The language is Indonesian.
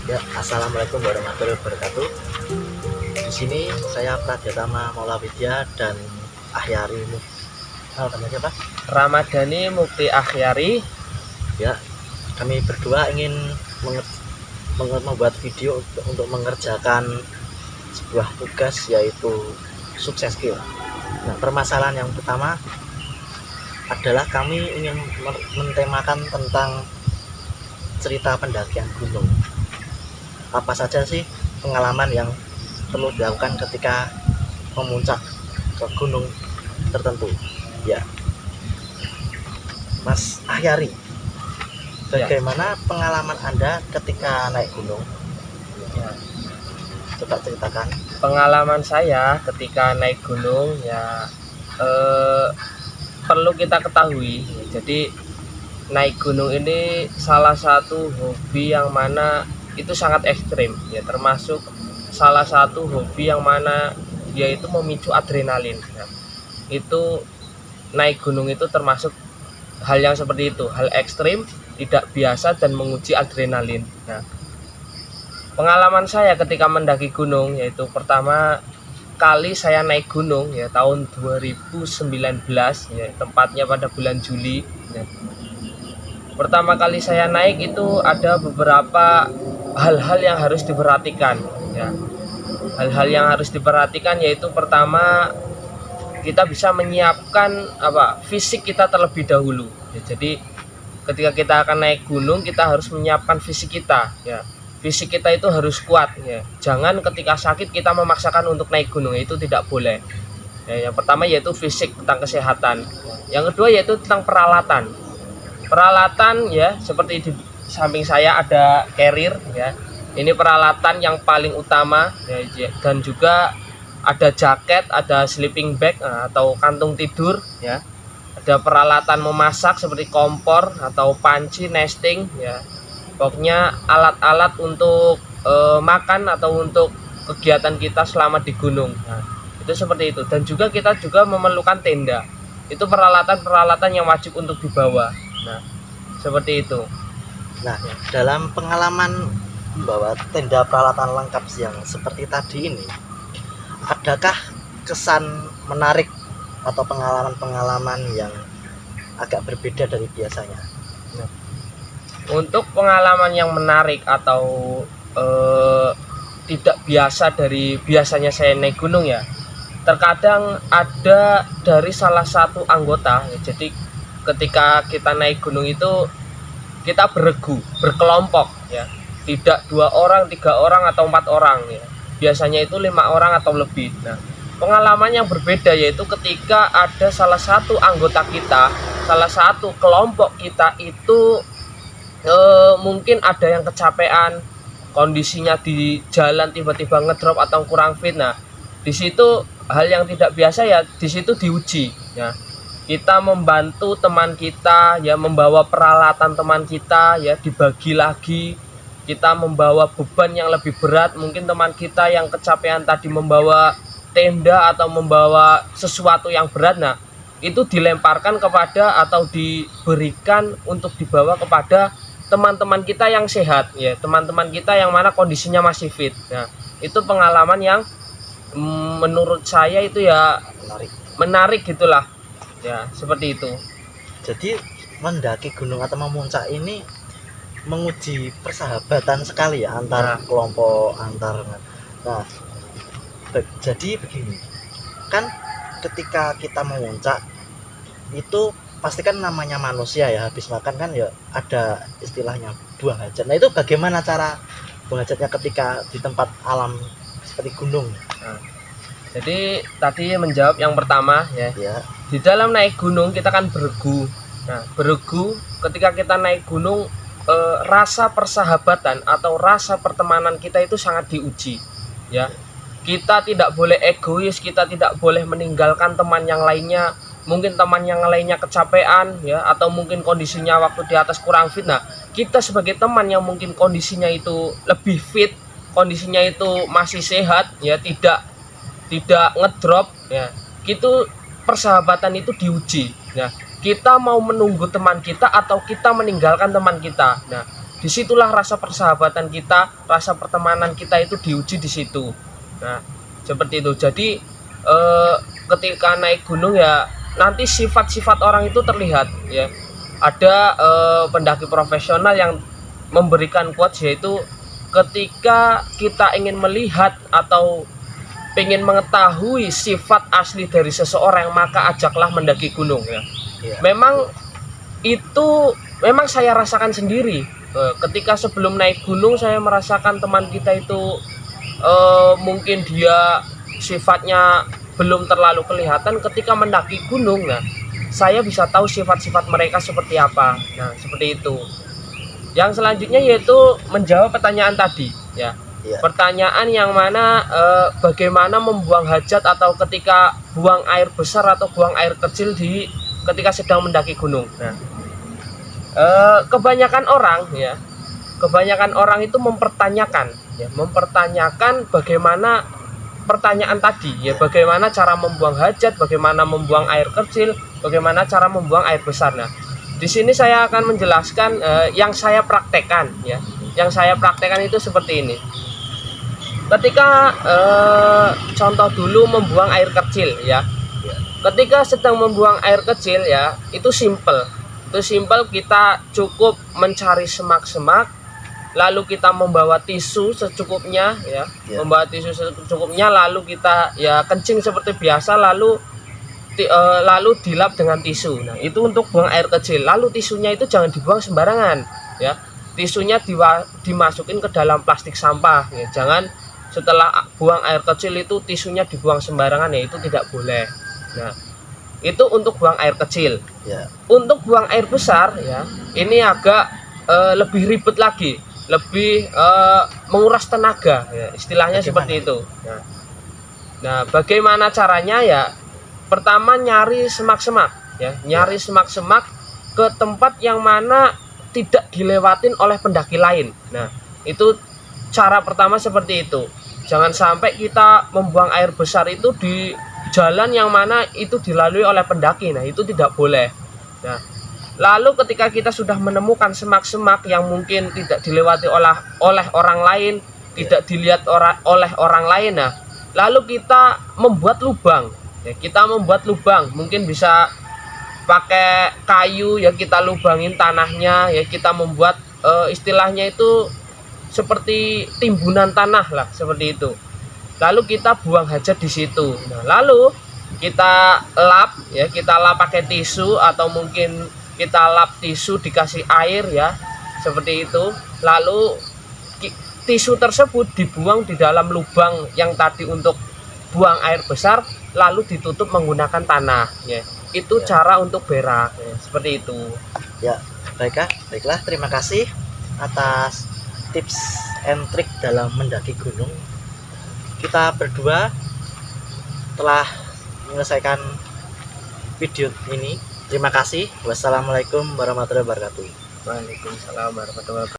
Ya, assalamualaikum warahmatullahi wabarakatuh. Di sini saya Praditama Maula Widya dan Akhyari namanya apa? Ramadhani Mukti Akhyari. Ya, kami berdua ingin membuat video untuk mengerjakan sebuah tugas, yaitu sukses skill. Nah, permasalahan yang pertama adalah kami ingin mentemakan tentang cerita pendakian gunung. Apa saja sih pengalaman yang perlu dilakukan ketika memuncak ke gunung tertentu? Ya, Mas Akhyari, bagaimana pengalaman Anda ketika naik gunung? Ya. Coba ceritakan. Pengalaman saya ketika naik gunung ya perlu kita ketahui. Jadi naik gunung ini salah satu hobi yang mana itu sangat ekstrim ya, termasuk salah satu hobi yang mana dia itu memicu adrenalin ya. Itu naik gunung itu termasuk hal yang seperti itu, hal ekstrim, tidak biasa dan menguji adrenalin. Nah, pengalaman saya ketika mendaki gunung yaitu pertama kali saya naik gunung ya tahun 2019 ya, tepatnya pada bulan Juli ya. Pertama kali saya naik itu ada beberapa hal-hal yang harus diperhatikan ya. Hal-hal yang harus diperhatikan yaitu pertama, kita bisa menyiapkan fisik kita terlebih dahulu ya. Jadi ketika kita akan naik gunung, kita harus menyiapkan fisik kita ya. Fisik kita itu harus kuat ya. Jangan ketika sakit kita memaksakan untuk naik gunung, itu tidak boleh ya. Yang pertama yaitu fisik, tentang kesehatan. Yang kedua yaitu tentang peralatan ya, seperti di samping saya ada carrier ya. Ini peralatan yang paling utama ya, dan juga ada jaket, ada sleeping bag atau kantung tidur ya. Ada peralatan memasak seperti kompor atau panci, nesting ya. Pokoknya alat-alat untuk makan atau untuk kegiatan kita selama di gunung. Nah, itu seperti itu. Dan juga kita juga memerlukan tenda. Itu peralatan-peralatan yang wajib untuk dibawa. Nah, seperti itu. Nah, dalam pengalaman membawa tenda peralatan lengkap yang seperti tadi ini, adakah kesan menarik atau pengalaman-pengalaman yang agak berbeda dari biasanya? Nah, untuk pengalaman yang menarik atau tidak biasa dari biasanya saya naik gunung ya, terkadang ada dari salah satu anggota ya. Jadi ketika kita naik gunung itu kita berkelompok ya, tidak 2 orang, 3 orang atau 4 orang ya. Biasanya itu 5 orang atau lebih. Nah, pengalaman yang berbeda yaitu ketika ada salah satu anggota kita, salah satu kelompok kita itu mungkin ada yang kecapean, kondisinya di jalan tiba-tiba ngedrop atau kurang fit. Nah, di situ hal yang tidak biasa ya, di situ diuji ya. Kita membantu teman kita ya, membawa peralatan teman kita ya, dibagi lagi. Kita membawa beban yang lebih berat, mungkin teman kita yang kecapean tadi membawa tenda atau membawa sesuatu yang berat. Nah, itu dilemparkan kepada atau diberikan untuk dibawa kepada teman-teman kita yang sehat ya, teman-teman kita yang mana kondisinya masih fit. Nah, itu pengalaman yang menurut saya itu ya menarik gitulah ya, seperti itu. Jadi mendaki gunung atau memuncak ini menguji persahabatan sekali ya, antar kelompok, antar. Nah, jadi begini kan, ketika kita memuncak itu pasti kan namanya manusia ya, habis makan kan ya ada istilahnya buang hajat. Nah, itu bagaimana cara buang hajatnya ketika di tempat alam seperti gunung? Nah, jadi tadi menjawab yang pertama ya. Di dalam naik gunung kita kan beregu. Nah, beregu ketika kita naik gunung, rasa persahabatan atau rasa pertemanan kita itu sangat diuji ya. Kita tidak boleh egois, kita tidak boleh meninggalkan teman yang lainnya. Mungkin teman yang lainnya kecapean ya, atau mungkin kondisinya waktu di atas kurang fit. Nah, kita sebagai teman yang mungkin kondisinya itu lebih fit, kondisinya itu masih sehat ya, tidak ngedrop ya, itu persahabatan itu diuji ya. Kita mau menunggu teman kita atau kita meninggalkan teman kita. Nah, disitulah rasa persahabatan kita, rasa pertemanan kita itu diuji di situ. Nah, seperti itu. Jadi ketika naik gunung ya nanti sifat-sifat orang itu terlihat ya. Ada pendaki profesional yang memberikan quotes, yaitu ketika kita ingin melihat atau ingin mengetahui sifat asli dari seseorang, maka ajaklah mendaki gunung ya. Memang saya rasakan sendiri. Ketika sebelum naik gunung saya merasakan teman kita itu mungkin dia sifatnya belum terlalu kelihatan. Ketika mendaki gunung, nah saya bisa tahu sifat-sifat mereka seperti apa. Nah, seperti itu. Yang selanjutnya yaitu menjawab pertanyaan tadi ya. Pertanyaan yang mana bagaimana membuang hajat atau ketika buang air besar atau buang air kecil ketika sedang mendaki gunung. Nah, kebanyakan orang itu mempertanyakan bagaimana pertanyaan tadi ya, bagaimana cara membuang hajat, bagaimana membuang air kecil, bagaimana cara membuang air besar. Nah, di sini saya akan menjelaskan yang saya praktekkan ya. Yang saya praktekkan itu seperti ini. Ketika contoh dulu membuang air kecil ya. Ketika sedang membuang air kecil ya, itu simple. Itu simple, kita cukup mencari semak-semak, lalu kita membawa tisu secukupnya ya. Membawa tisu secukupnya, lalu kita ya kencing seperti biasa, lalu dilap dengan tisu. Nah, itu untuk buang air kecil. Lalu tisunya itu jangan dibuang sembarangan ya. Tisunya dimasukin ke dalam plastik sampah ya. Jangan setelah buang air kecil itu tisunya dibuang sembarangan ya, itu tidak boleh. Nah, itu untuk buang air kecil. Untuk buang air besar ya, ini agak lebih ribet lagi, lebih menguras tenaga ya, istilahnya seperti itu. Nah, bagaimana caranya ya? Pertama, nyari semak-semak ya, nyari semak-semak ke tempat yang mana tidak dilewatin oleh pendaki lain. Nah, itu cara pertama seperti itu. Jangan sampai kita membuang air besar itu di jalan yang mana itu dilalui oleh pendaki. Nah, itu tidak boleh. Nah, lalu ketika kita sudah menemukan semak-semak yang mungkin tidak dilewati oleh orang lain, tidak dilihat oleh orang lain, nah, lalu kita membuat lubang. Ya, kita membuat lubang, mungkin bisa pakai kayu ya, kita lubangin tanahnya ya, kita membuat istilahnya itu seperti timbunan tanah lah, seperti itu. Lalu kita buang hajat di situ. Nah, lalu kita lap ya, kita lap pakai tisu atau mungkin kita lap tisu dikasih air ya, seperti itu. Lalu tisu tersebut dibuang di dalam lubang yang tadi untuk buang air besar, lalu ditutup menggunakan tanah ya. Itu cara untuk berak ya, seperti itu ya. Baiklah, terima kasih atas tips and trik dalam mendaki gunung. Kita berdua telah menyelesaikan video ini. Terima kasih. Wassalamualaikum warahmatullahi wabarakatuh. Waalaikumsalam warahmatullahi wabarakatuh.